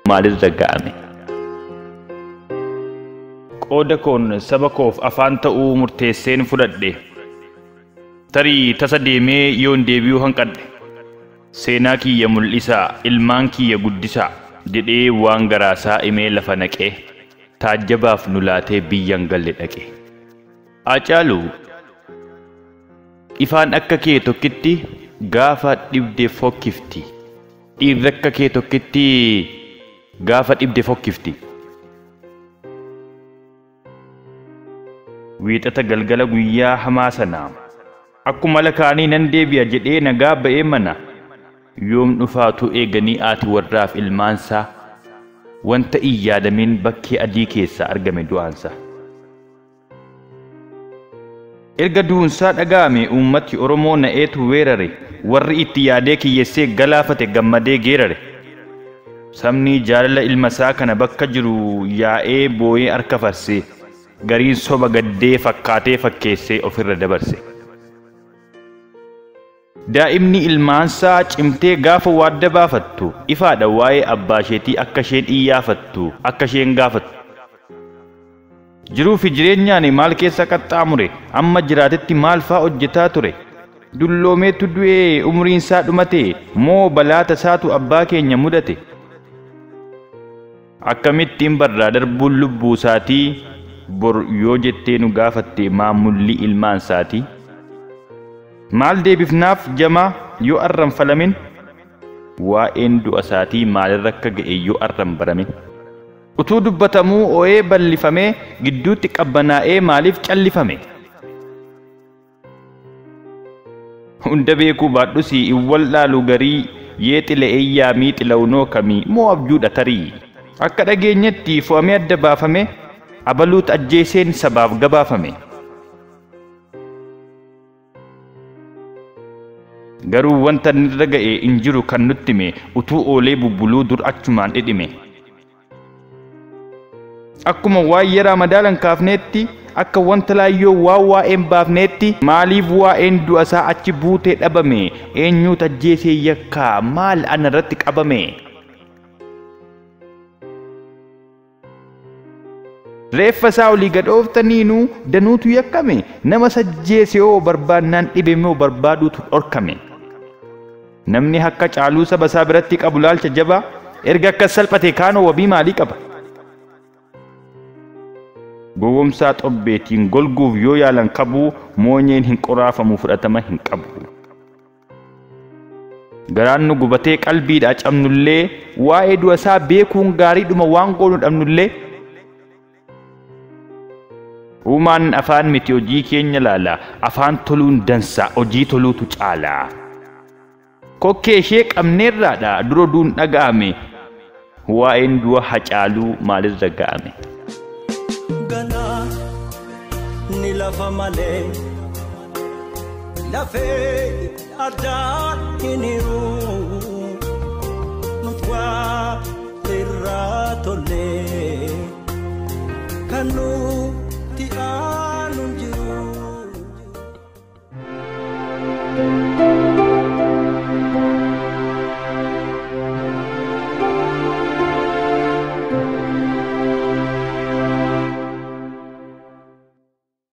maalirra ga'ame. Qooda koon saba koof afaan ta'uu murteesseen fudhadhe. Tarii tasa deemee yoon deebi'uu hanqadhe. Seenaa kiyya mul'isaa ilmaan kiyya guddisaa jedhee waan garaasaa himee lafa naqee taajjabaaf nu laatee biyyan galle dhaqe. Hacaaluu ifaan akka kee tokkitti gaafa dhibde fokkifti. Dhiirri akka kee tokkitti gaafa dhibde fokkifti. Wiixata galgala guyyaa hamaa sanaa akkuma lakaanii nan deebi'a jedhee nagaa ba'ee mana yoom dhufaatu eeganii aati warraaf ilmaansaa wanta iyyaadamin bakkee adii keessa argame du'aansa. Erga du'unsaa dhaga'ame uummati Oromoo na'eetu weerare warri itti yaadee kiyyeessee galaafate gammadee geerare. Sabni jaalala ilmasaa kana bakka jiru yaa'ee boo'ee harka farsee gariin soba gaddee fakkaatee fakkeessee ofirra dabarse. Daa'imni ilmaansaa cimtee gaafa waadda baafattu ifaadha waa'ee abbaa isheetii akka isheen iyyafattu akka isheen gaafattu. Jiruu fi jireenyaan maal keessa qaxxaamure amma jiraatetti maal faa hojjetaa ture. Dulloomeetu du'ee umriinsaa dhumate moo balaa tasaatu abbaa keenya mudate. Akkamittiin barraa darbuun lubbuu isaatii bor yoo jettee nu gaafatte maamulli ilmaan isaatii. Maal deebifnaaf jamaa yoo arran falamin waa'een du'a isaatii maalirra akka ga'e yoo arran baramin. Utuu dubbatamuu oo'ee bal'ifamee gidduutti qabbanaa'ee maaliif callifame. Hunda beekuu baadhusii iwwal dhaalu garii yee xile'eeyyaa mii xilawnoo kamii moo abjuudha tarii. Akka dhageenyetti fo'amee adda baafame abaluut ajjeeseen sabaaf gabaafame. Garuu wanta nirra ga'e hin jiru kan nutti hime utuu oolee bubbuluu dur achumaan dhidhime. Akkuma waa'ee Ramadaanan kaafneetti akka wanta laayyoo waa'een baafneetti maaliif waa'een du'a isaa achi buutee dhabame eenyuutu ajjeesee yakkaa maal ana irratti qabame. Reeffa isaa olii gadhooftaniinuu danuutu yakkame nama sajjeese yoo barbaannaan dhibe moo barbaaduutu dhorkame. Namni akka Hacaaluu saba isaa biratti qabu laalcha jabaa erga akkas salphate kaanoo wabii maalii qaba. Gowwomsaa xobbeetiin golguuf yoo yaalan qabu moonyeen hin qoraafamu fudhatama hin qabu. Garaan nu gubatee qalbiidhaa cabnullee waa'ee du'a isaa beekuun gaariidhuma waan goonu dhabnullee. Uumaan afaan miti hojii keenya laala afaan toluun dansa hojii toluutu caala. Kokkee ishee qabneerraadha dura duun dhaga'ame waa'een du'a Hacaaluu maalirra ga'ame. Ni lafa malee lafee addaan hiniru nutwaa irraa tolee kan nuti